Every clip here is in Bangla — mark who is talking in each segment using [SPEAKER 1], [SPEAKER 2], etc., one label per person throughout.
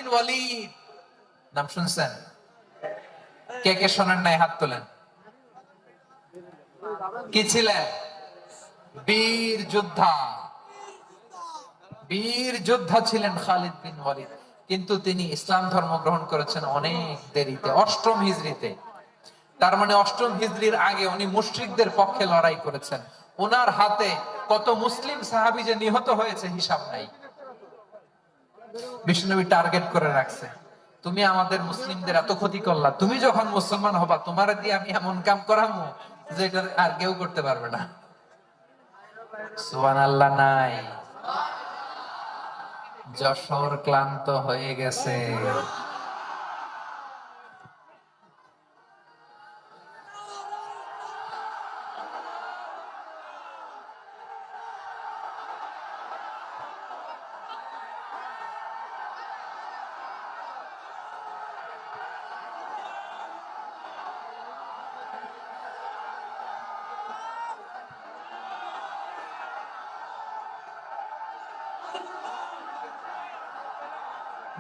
[SPEAKER 1] বিন ওয়ালিদ নাম শুনছেন? কে কে শোনেন নাই হাত তোলেন। কি ছিলেন? বীর যোদ্ধা। বীর যোদ্ধা ছিলেন খালিদ বিন ওয়ালিদ। কিন্তু তিনি ইসলাম ধর্ম গ্রহণ করেছেন অনেক দেরিতে, অষ্টম হিজরিতে। তার মানে অষ্টম হিজরির আগে উনি মুশরিকদের পক্ষে লড়াই করেছেন। ওনার হাতে কত মুসলিম সাহাবী যে নিহত হয়েছে হিসাব নাই। বিষ্ণুনবী টার্গেট করে রাখছে, তুমি আমাদের মুসলিমদের এত ক্ষতি করলা, তুমি যখন মুসলমান হবা তোমার দিয়ে আমি এমন কাম করামু যেটা আর কেউ করতে পারবে না। সুবহানাল্লাহ নাই? যশোর ক্লান্ত হয়ে গেছে।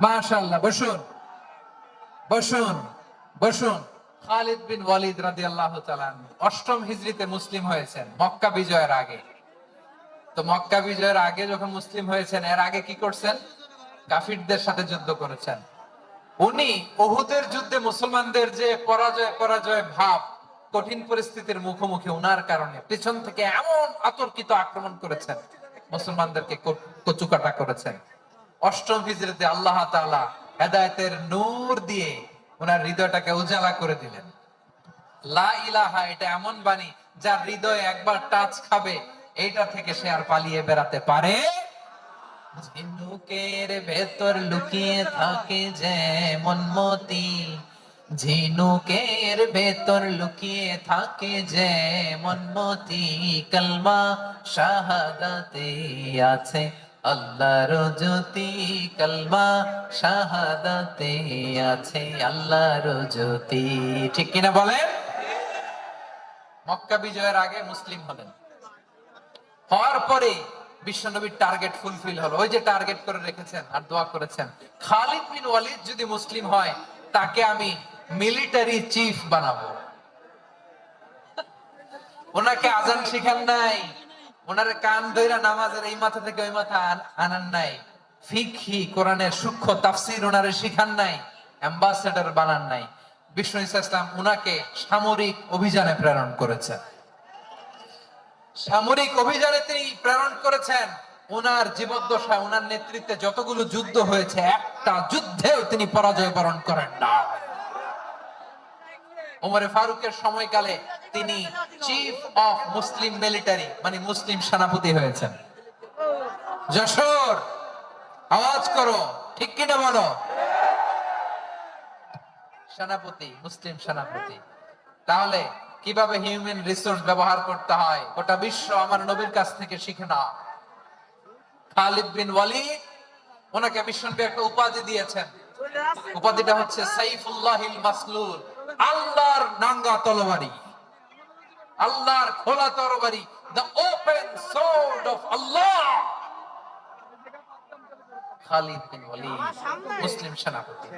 [SPEAKER 1] মাশাআল্লাহ, বসুন বসুন বসুন। খালিদ বিন ওয়ালিদ রাদিয়াল্লাহু তাআলা অষ্টম হিজরিতে মুসলিম হয়েছেন, মক্কা বিজয়ের আগে। তো মক্কা বিজয়ের আগে যখন মুসলিম হয়েছেন, এর আগে কি করছেন? কাফিরদের সাথে যুদ্ধ করেছেন। উনি উহুদের যুদ্ধে মুসলমানদের যে পরাজয় পরাজয় ভাব, কঠিন পরিস্থিতির মুখোমুখি উনার কারণে পিছন থেকে এমন অতর্কিত আক্রমণ করেছেন, মুসলমানদেরকে কচুকাটা করেছেন। অষ্টম হিজরিতে আল্লাহ তাআলা হেদায়েতের নূর দিয়ে ওনার হৃদয়টাকে উজালা করে দিলেন। লা ইলাহা এটা এমন বাণী যার হৃদয় একবার টাচ খাবে, এইটা থেকে সে আর পালিয়ে বেড়াতে পারে। ঝিনুকের ভেতর লুকিয়ে থাকে যেমন মতি, ঝিনুকের ভেতর লুকিয়ে থাকে যেমন মতি, কালমা শাহাদাতে আছে আল্লাহর জ্যোতি, কালমা শাহাদাতে আছে আল্লাহর জ্যোতি। ঠিক কিনা বলেন? মক্কা বিজয়ের আগে মুসলিম হলেন, হওয়ার পরে বিশ্বনবীর টার্গেট ফুলফিল হলো। ওই যে টার্গেট করে রেখেছেন আর দোয়া করেছেন, খালিদ বিন ওয়ালিদ যদি মুসলিম হয় তাকে আমি মিলিটারি চিফ বানাবো। ওনাকে আজান শিখান নাই, ওনার কান ধইরা নামাজের এই মাথা থেকে ওই মাথা আনান নাই, ফিকহি কোরআনের সূক্ষ্ম তাফসীর ওনারে শিখান নাই, অ্যাম্বাসেডর বানান নাই। বিষ্ণু ইসলাম ওনাকে সামরিক অভিযানে প্রেরণ করেছেন। সামরিক অভিযানে তিনি প্রেরণ করেছেন। ওনার জীবদ্দশায় ওনার নেতৃত্বে যতগুলো যুদ্ধ হয়েছে, একটা যুদ্ধেও তিনি পরাজয় বরণ করেন না। ওমরে ফারুকের সময়কালে তিনি চিফ অফ মুসলিম মিলিটারি মানে মুসলিম সেনাপতি হয়েছেন। যশোর আওয়াজ করো, ঠিক কিনা বলো? সেনাপতি, মুসলিম সেনাপতি। তাহলে কিভাবে হিউম্যান রিসোর্স ব্যবহার করতে হয় গোটা বিশ্ব আমার নবীর কাছ থেকে শিখে না। খালিদ বিন ওয়ালিদ, ওনাকে বিশ্বনবী একটা উপাধি দিয়েছেন। উপাধিটা হচ্ছে সাইফুল্লাহিল মাসলুল, আল্লাহর নাঙ্গা তরবারি, আল্লাহর খোলা তরবারি, দ্য ওপেন সোর্ড অফ আল্লাহ। খালিদ বিন ওয়ালিদ মুসলিম সেনাপতি।